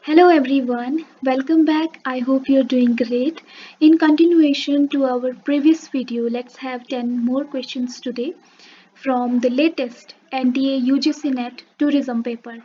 Hello everyone, welcome back. I hope you're doing great. In continuation to our previous video, let's have 10 more questions today from the latest NTA UGC NET tourism paper.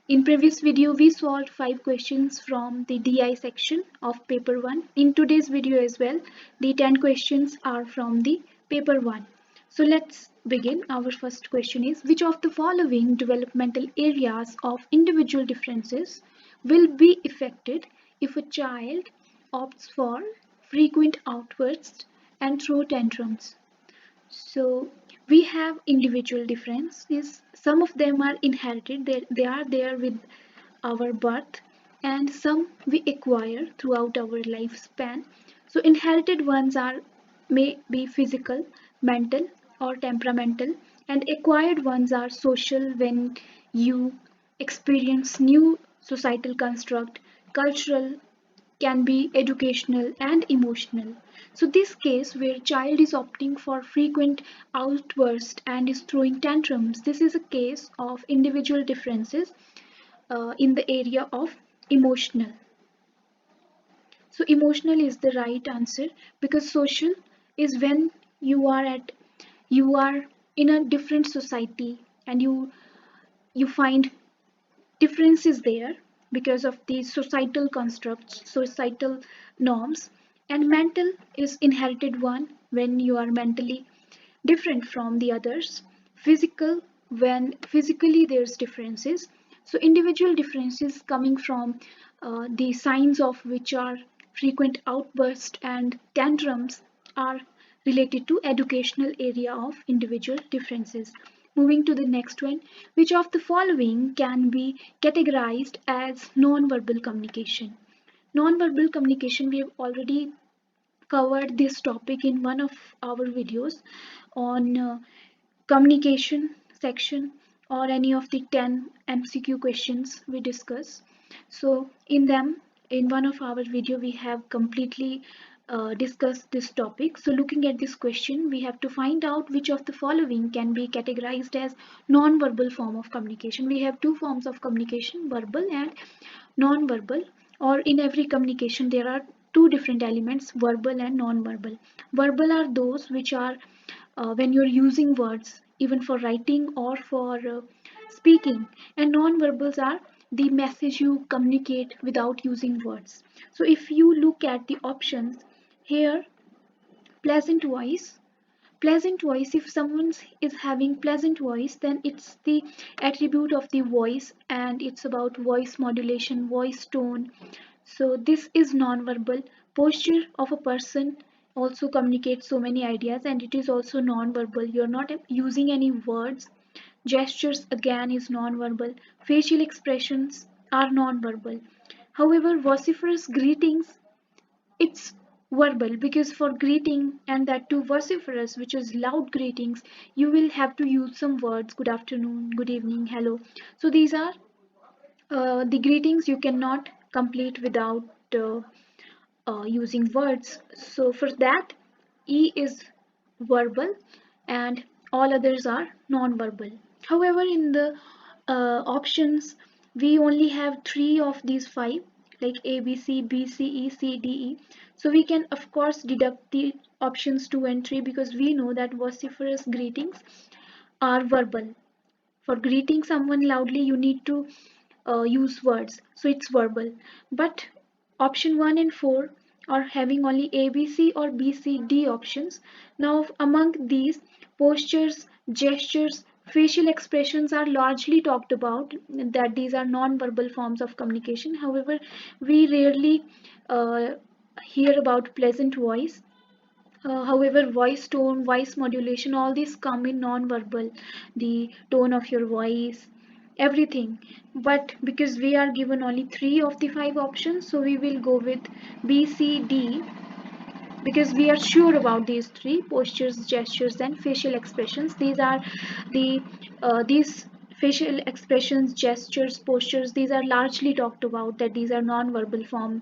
In previous video, we solved 5 questions from the DI section of paper 1. In today's video as well, the 10 questions are from the paper 1. So let's begin. Our first question is, which of the following developmental areas of individual differences will be affected if a child opts for frequent outbursts and throw tantrums? So we have individual differences. Some of them are inherited, they are there with our birth, and some we acquire throughout our lifespan. So inherited ones are may be physical, mental, or temperamental, and acquired ones are social when you experience new societal construct, cultural, can be educational and emotional. So this case where child is opting for frequent outbursts and is throwing tantrums, this is a case of individual differences in the area of emotional. So emotional is the right answer because social is when you are in a different society and you find differences there because of the societal constructs, societal norms, and mental is inherited one when you are mentally different from the others. Physical, when physically there's differences. So individual differences coming from the signs of which are frequent outbursts and tantrums are related to educational area of individual differences. Moving to the next one, which of the following can be categorized as non-verbal communication? Non-verbal communication, we have already covered this topic in one of our videos on communication section or any of the 10 MCQ questions we discuss. So in them, in one of our video, we have completely discussed this topic. So looking at this question, we have to find out which of the following can be categorized as non-verbal form of communication. We have two forms of communication, verbal and non-verbal, or in every communication there are two different elements, verbal and non-verbal. Verbal are those which are when you're using words even for writing or for speaking, and non-verbals are the message you communicate without using words. So if you look at the options here, pleasant voice, pleasant voice, if someone is having pleasant voice, then it's the attribute of the voice and it's about voice modulation, voice tone. So this is non-verbal. Posture of a person also communicates so many ideas and it is also non-verbal. You're not using any words. Gestures again is non-verbal. Facial expressions are non-verbal. However, vociferous greetings, it's verbal, because for greeting, and that too vociferous, which is loud greetings, you will have to use some words, good afternoon, good evening, hello. So these are the greetings you cannot complete without using words. So for that, E is verbal and all others are non-verbal. However, in the options, we only have three of these five, like A, B, C, B, C, E, C, D, E. So we can of course deduct the options 2 and 3 because we know that vociferous greetings are verbal. For greeting someone loudly, you need to use words, so it's verbal. But option 1 and 4 are having only A, B, C or B, C, D options. Now among these, postures, gestures, facial expressions are largely talked about, that these are non-verbal forms of communication. However, we rarely uh, hear about pleasant voice. However, voice tone, voice modulation, all these come in non-verbal, the tone of your voice, everything. But because we are given only three of the five options, so we will go with B, C, D, because we are sure about these three: postures, gestures, and facial expressions. These are these facial expressions, gestures, postures. These are largely talked about, that these are non-verbal forms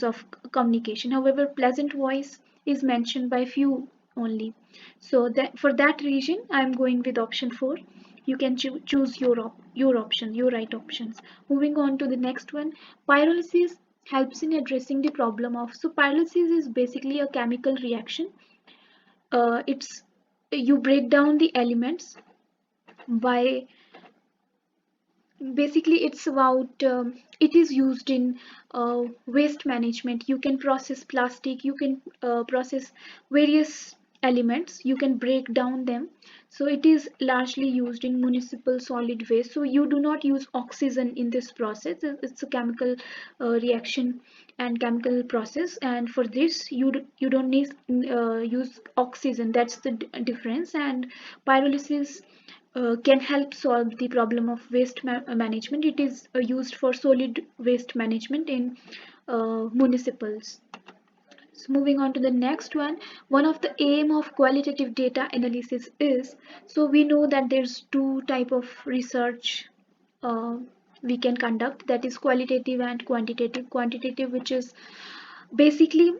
of communication. However, pleasant voice is mentioned by few only. So that for that reason, I am going with option 4. You can choose your option, your right options. Moving on to the next one, pyrolysis helps in addressing the problem of. So pyrolysis is basically a chemical reaction. It's you break down the elements by basically it's about it is used in waste management. You can process plastic, you can process various elements, you can break down them. So it is largely used in municipal solid waste. So you do not use oxygen in this process. It's a chemical reaction and chemical process, and for this you don't need use oxygen. That's the difference. And pyrolysis can help solve the problem of waste management. It is used for solid waste management in municipals. So moving on to the next one of the aim of qualitative data analysis is, so we know that there's two type of research uh, we can conduct, that is qualitative and quantitative. Quantitative, which is basically,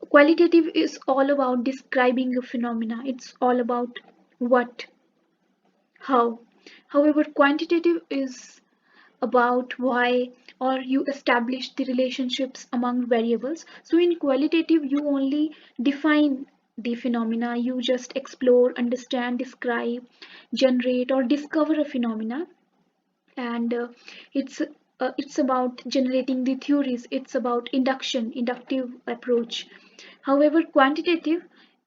qualitative is all about describing a phenomena. It's all about what, how. However, quantitative is about why, or you establish the relationships among variables. So in qualitative, you only define the phenomena, you just explore, understand, describe, generate, or discover a phenomena. And it's about generating the theories. It's about inductive approach. However,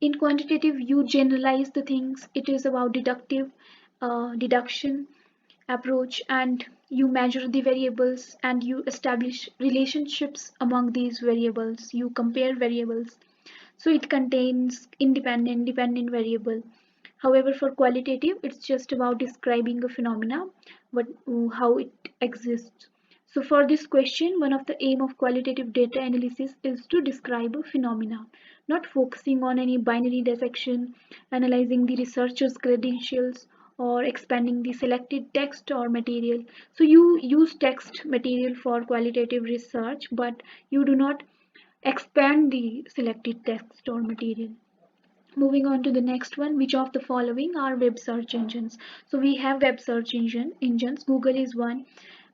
in quantitative you generalize the things. It is about deduction approach, and you measure the variables and you establish relationships among these variables, you compare variables. So it contains independent dependent variable. However, for qualitative, it's just about describing a phenomena, what, how it exists. So for this question, one of the aim of qualitative data analysis is to describe a phenomena, not focusing on any binary dissection, analyzing the researcher's credentials, or expanding the selected text or material. So you use text material for qualitative research, but you do not expand the selected text or material. Moving on to the next one, which of the following are web search engines? So we have web search engines. Google is one,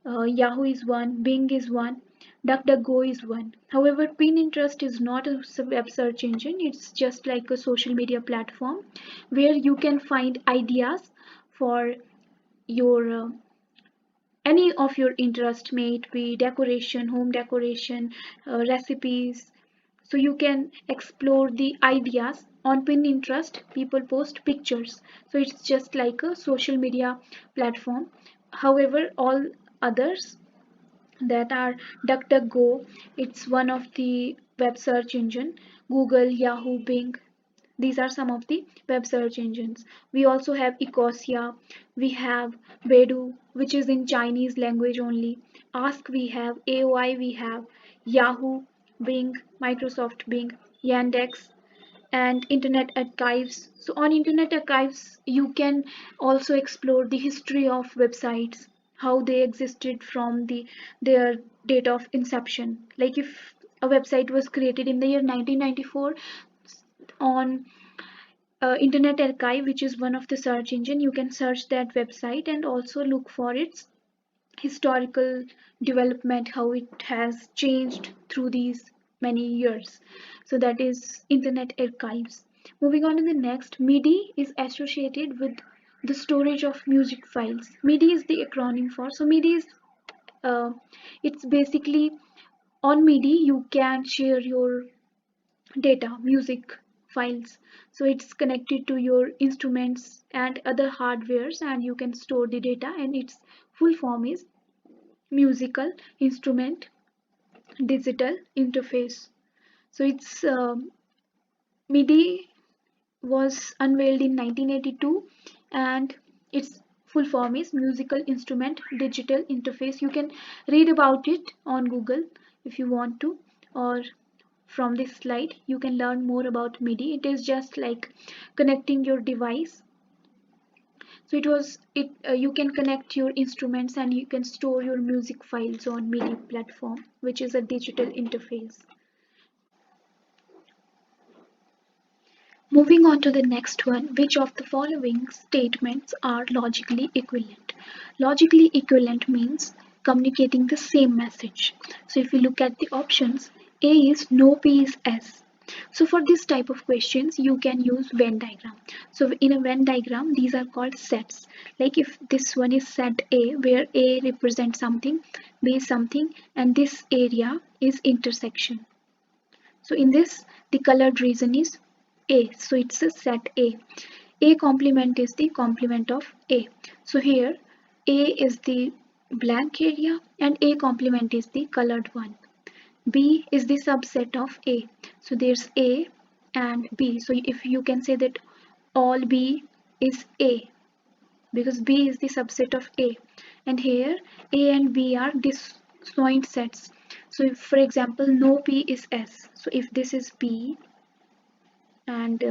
Yahoo is one, Bing is one, DuckDuckGo is one. However, Pinterest is not a web search engine. It's just like a social media platform where you can find ideas for your any of your interest, may it be decoration, home decoration, recipes. So you can explore the ideas. On Pinterest people post pictures, so it's just like a social media platform. However, all others that are DuckDuckGo, it's one of the web search engine. Google, Yahoo, Bing, these are some of the web search engines. We also have Ecosia, we have Baidu, which is in Chinese language only. Ask, we have AOI, we have Yahoo, Bing, Microsoft Bing, Yandex, and Internet Archives. So on Internet Archives, you can also explore the history of websites, how they existed from their date of inception. Like if a website was created in the year 1994, on Internet Archive, which is one of the search engine, you can search that website and also look for its historical development, how it has changed through these many years. So that is Internet Archives. Moving on to the next, MIDI is associated with the storage of music files. MIDI is the acronym for, so MIDI is uh, it's basically, on MIDI you can share your data, music files. So it's connected to your instruments and other hardwares, and you can store the data, and its full form is musical instrument digital interface. So it's MIDI was unveiled in 1982, and its full form is musical instrument digital interface. You can read about it on Google if you want to, or from this slide you can learn more about MIDI. It is just like connecting your device. So you can connect your instruments and you can store your music files on MIDI platform, which is a digital interface. Moving on to the next one, which of the following statements are logically equivalent? Logically equivalent means communicating the same message. So if you look at the options, A is no, P is S. So for this type of questions, you can use Venn diagram. So in a Venn diagram, these are called sets. Like if this one is set A, where A represents something, B is something, and this area is intersection. So in this, the colored region is A. So it's a set A. A complement is the complement of A. So here A is the blank area and A complement is the colored one. B is the subset of A. So there's A and B. So if you can say that all B is A because B is the subset of A. And here A and B are disjoint sets. So if, for example, no P is S. So if this is B and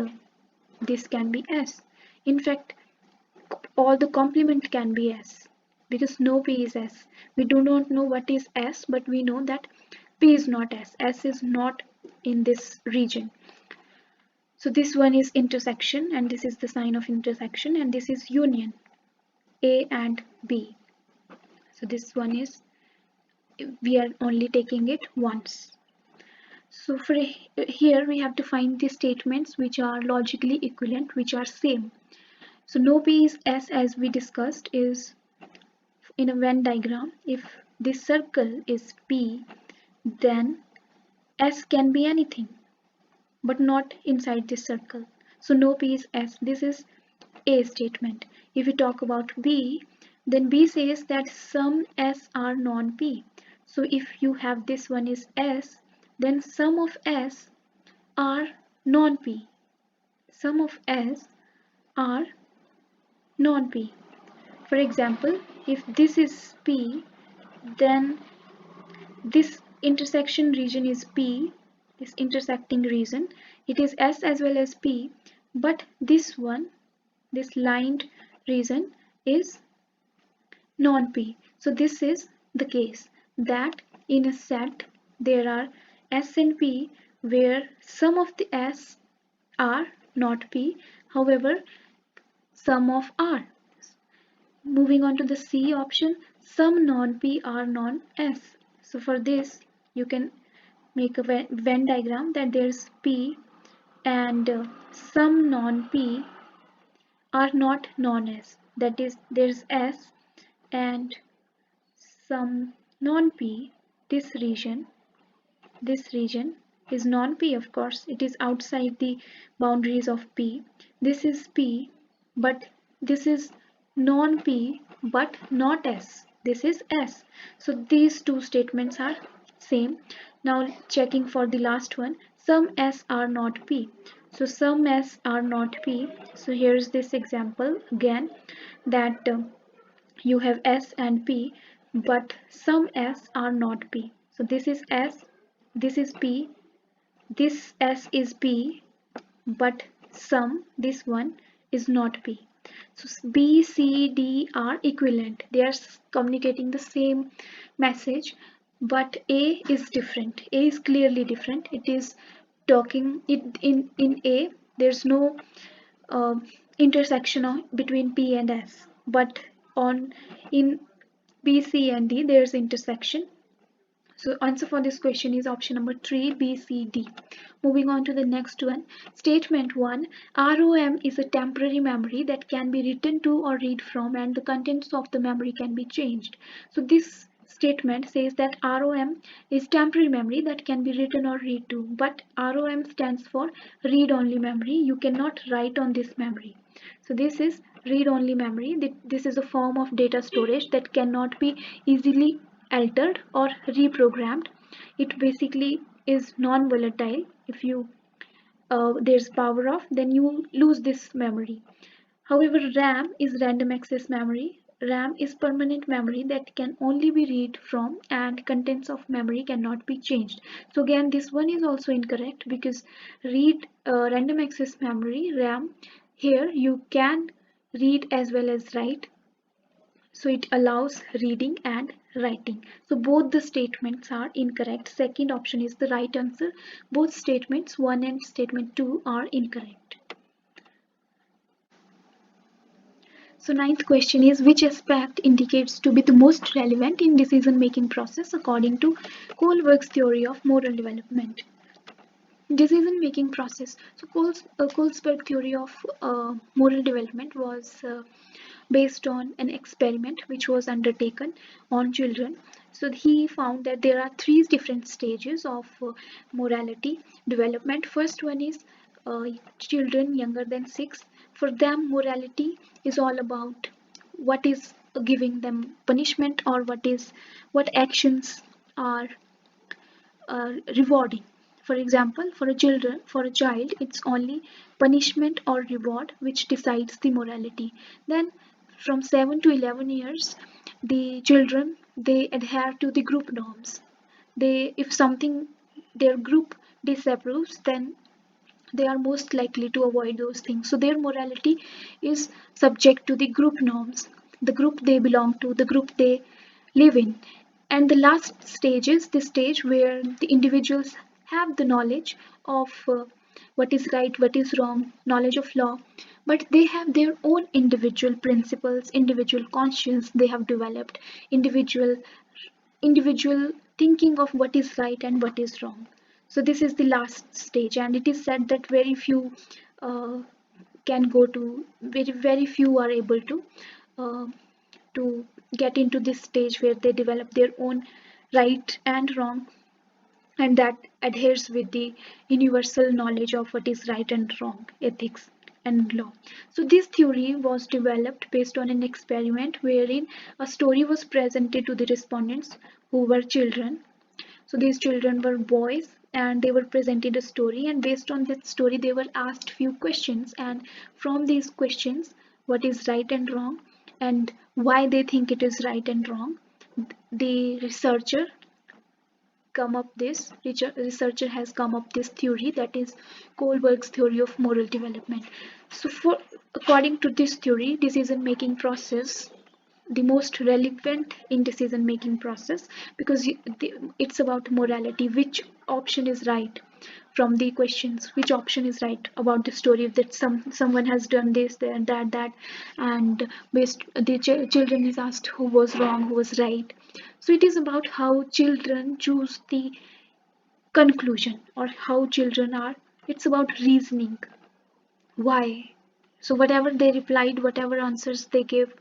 this can be S. In fact, all the complement can be S because no P is S. We do not know what is S, but we know that P is not S. S is not in this region. So this one is intersection and this is the sign of intersection and this is union, A and B. So this one is, we are only taking it once. So for here we have to find the statements which are logically equivalent, which are same. So no P is S, as we discussed, is in a Venn diagram. If this circle is P, then S can be anything, but not inside this circle. So no P is S. This is A statement. If we talk about B, then B says that some S are non-P. So if you have this one is S, then some of S are non-P. Some of S are non-P. For example, if this is P, then this intersection region is P, this intersecting region, it is S as well as P, but this one, this lined region is non-P. So this is the case that in a set there are S and P where some of the S are not P, however some of R. Moving on to the C option, some non-P are non-S. So for this you can make a Venn diagram that there's P and some non-P are not non-S. That is, there's S and some non-P. This region is non-P, of course. It is outside the boundaries of P. This is P, but this is non-P, but not S. This is S. So these two statements are same. Now checking for the last one. Some S are not P. So some S are not P. So here's this example again that you have S and P, but some S are not P. So this is S, this is P, this S is P, but some, this one is not P. So B, C, D are equivalent. They are communicating the same message, but A is different. A is clearly different. It is talking it in A. There's no uh, intersection between P and S, but on in B, C, and D there's intersection. So answer for this question is option number 3, B, C, D. Moving on to the next one. Statement 1. ROM is a temporary memory that can be written to or read from and the contents of the memory can be changed. So this statement says that ROM is temporary memory that can be written or read to, but ROM stands for read-only memory. You cannot write on this memory. So this is read-only memory. This is a form of data storage that cannot be easily altered or reprogrammed. It basically is non-volatile. If you there's power off, then you lose this memory. However, RAM is random access memory. RAM is permanent memory that can only be read from and contents of memory cannot be changed. So again, this one is also incorrect because random access memory RAM, here you can read as well as write, so it allows reading and writing. So both the statements are incorrect. Second option is the right answer. Both statements 1 and statement 2 are incorrect. So ninth question is, which aspect indicates to be the most relevant in decision making process according to Kohlberg's theory of moral development? Decision making process. So Kohlberg theory of moral development was based on an experiment which was undertaken on children. So he found that there are three different stages of morality development. First one is children younger than 6. For them, morality is all about what is giving them punishment, or what actions are rewarding. For example, for a child, it's only punishment or reward which decides the morality. Then, from 7 to 11 years, the children, they adhere to the group norms. If something their group disapproves, then they are most likely to avoid those things. So their morality is subject to the group norms, the group they belong to, the group they live in. And the last stage is the stage where the individuals have the knowledge of what is right, what is wrong, knowledge of law, but they have their own individual principles, individual conscience they have developed, individual thinking of what is right and what is wrong. So this is the last stage, and it is said that very few uh, can go to very few are able uh, to get into this stage where they develop their own right and wrong, and that adheres with the universal knowledge of what is right and wrong, ethics and law. So this theory was developed based on an experiment wherein a story was presented to the respondents who were children. So these children were boys, and they were presented a story, and based on that story they were asked few questions, and from these questions, what is right and wrong and why they think it is right and wrong, the researcher has come up this theory, that is Kohlberg's theory of moral development. So according to this theory, decision making process, the most relevant in decision making process, because it's about morality, which option is right, from the questions, which option is right about the story, that someone has done this, that, and based the children is asked who was wrong, who was right. So it is about how children choose the conclusion, or how children are, it's about reasoning why. So whatever they replied, whatever answers they gave,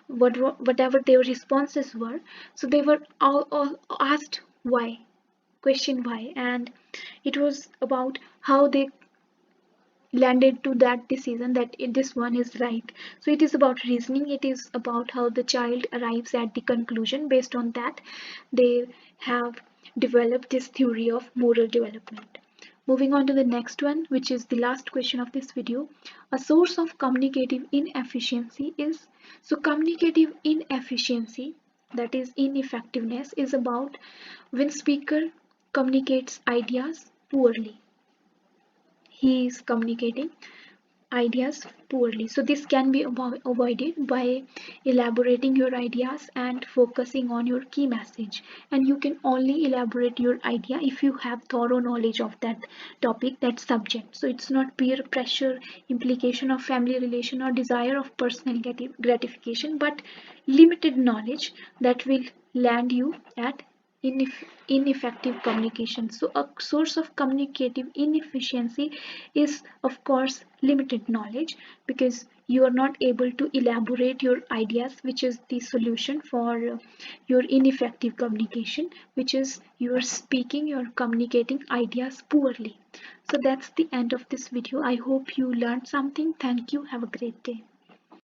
whatever their responses were, so they were all asked why, question why, and it was about how they landed to that decision that this one is right. So it is about reasoning, it is about how the child arrives at the conclusion. Based on that, they have developed this theory of moral development. Moving on to the next one, which is the last question of this video. A source of communicative inefficiency is, so communicative inefficiency, that is ineffectiveness, is about when speaker communicates ideas poorly. He is communicating ideas poorly. So this can be avoided by elaborating your ideas and focusing on your key message. And you can only elaborate your idea if you have thorough knowledge of that topic, that subject. So it's not peer pressure, implication of family relation, or desire of personal gratification, but limited knowledge that will land you at ineffective communication. So a source of communicative inefficiency is of course limited knowledge, because you are not able to elaborate your ideas, which is the solution for your ineffective communication, which is you're communicating ideas poorly. So that's the end of this video. I hope you learned something. Thank you. Have a great day.